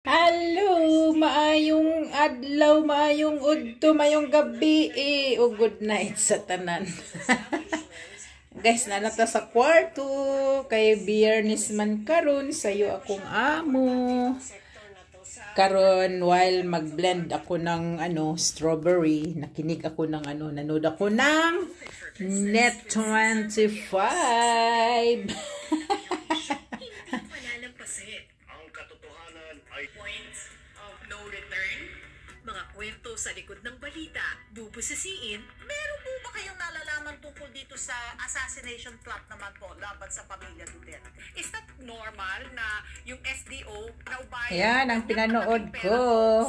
Hello, maayong adlaw, maayong udto, maayong gabi, o good night sa tanan. Guys, nalata sa kwarto, kay Biyernes man karon, sayo akong amo. Karon while mag-blend ako ng strawberry, nakinig ako ng nanood ako ng Net 25. Points of no return, mga kwento sa likod ng balita, bubusisiin. Meron po ba kayong nalalaman tungkol dito sa assassination plot naman po laban sa pamilya Duterte? Is that normal na yung SDO na ubayan? Ayan ang pinanood ko.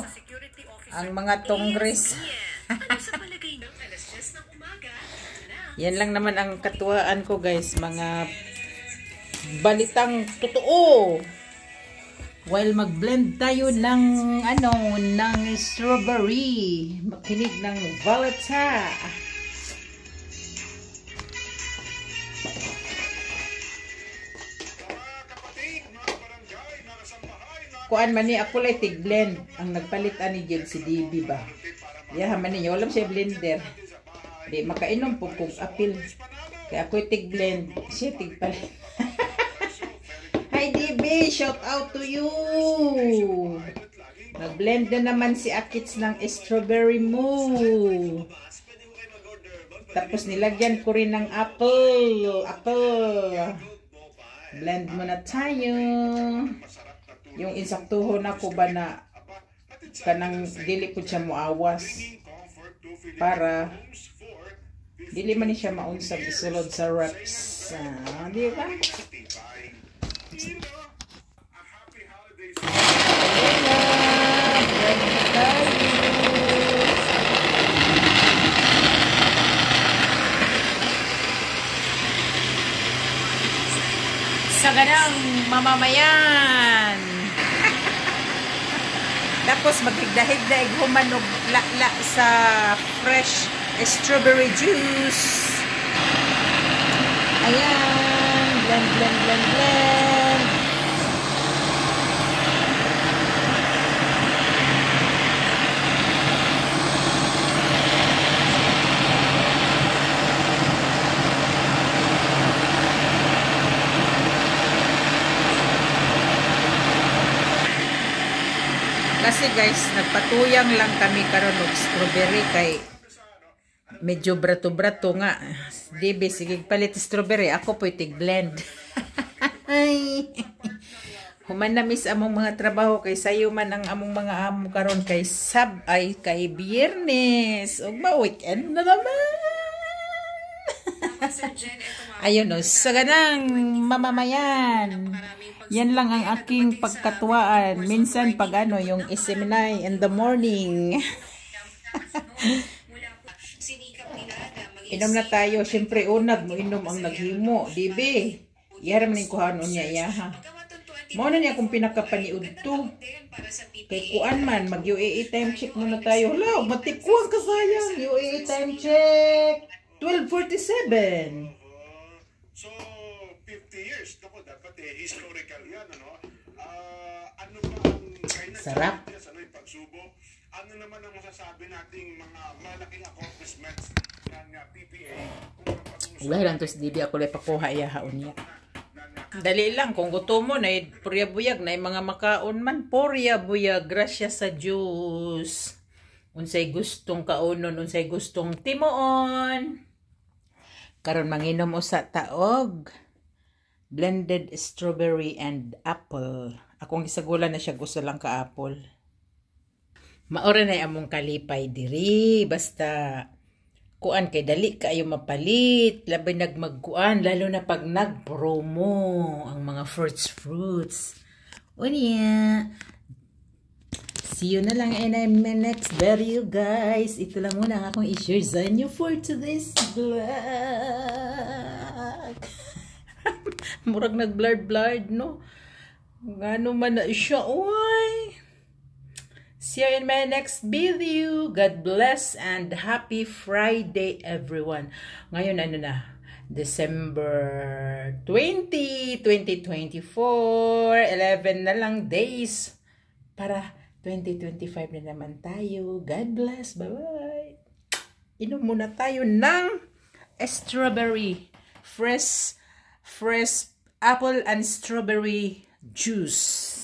Sa security officer, ang mga tongres. Ano sa palagay ng alas 10 ng umaga? Yan lang naman ang katuwaan ko, guys. Mga balitang totoo. While mag-blend tayo ng ng strawberry, makinig ng Valeta. Kuan man ni ako lay tig-blend. Ang nagpalitan ni Jill si DB ba? Yaha man niya, walang siya blender. Di makainom po kung apil. Kaya ako'y tig-blend, siya tig-palit. Hi DB, shout out to you. Nag-blend na naman si Akits ng strawberry mo. Tapos nilagyan ko rin ng apple. Blend mo na tayo. Yung insaktuho na ko ba na kanang dili po siya muawas. Para dili man siya maunsag isulod sa reps. Di ba? Sa ganang mamamayan. Tapos maghigda-higda humanog la sa fresh strawberry juice. Ayan, blend. Kasi guys, nagpatuyang lang kami karon og strawberry kay medyo brato-brato nga. DB, sige palit strawberry. Ako po tig-blend. Human na miss among mga trabaho kay sayo man ang among mga amo karon kay kay Biyernes. Ug ma-weekend na naman. Ayun o, sa ganang mamamayan. Yan lang ang aking pagkatuwaan. Minsan pag yung iseminay in the morning. Inom na tayo. Siyempre unag mo inom ang naghimo. Dibe? Iharam na yung kuhanon niya iyaha. Muna niya kung pinakapaniud to. Kay kuan man, mag-UAE time check muna tayo. Hala, matikuan ka sayang. UAE time check. 12:47. So, 50 years. Naku, dapat historical yan, ano? Ano ba ang sarap. Ano yung pagsubo? Ano naman ang masasabi nating mga malaking accomplishments ng PPA? Wala lang to si Didi. Ako lang pakuha iyahaon niya. Dali lang. Kung gusto mo na purya buyag na mga makaon man. Purya buyag. Grasya sa Diyos. Unsay gustong kaunon. Unsay gustong timoon. Karon manginom usa taog blended strawberry and apple. Akong gisagulan na siya gusto lang ka apple. Maora na among kalipay diri basta kuan kay dali kaayo mapalit, labay nagmagkuan lalo na pag nagpromo ang mga fruits. Unya. See you na lang in my next video, guys. Ito lang muna ang akong i-share sa inyo for today's vlog. Murag nag-blurred, no? Ano man na siya, oy. See you in my next video. God bless and happy Friday, everyone. Ngayon, December 20, 2024. 11 na lang days para 2025 na naman tayo. God bless. Bye-bye. Inom muna tayo ng strawberry. Fresh apple and strawberry juice.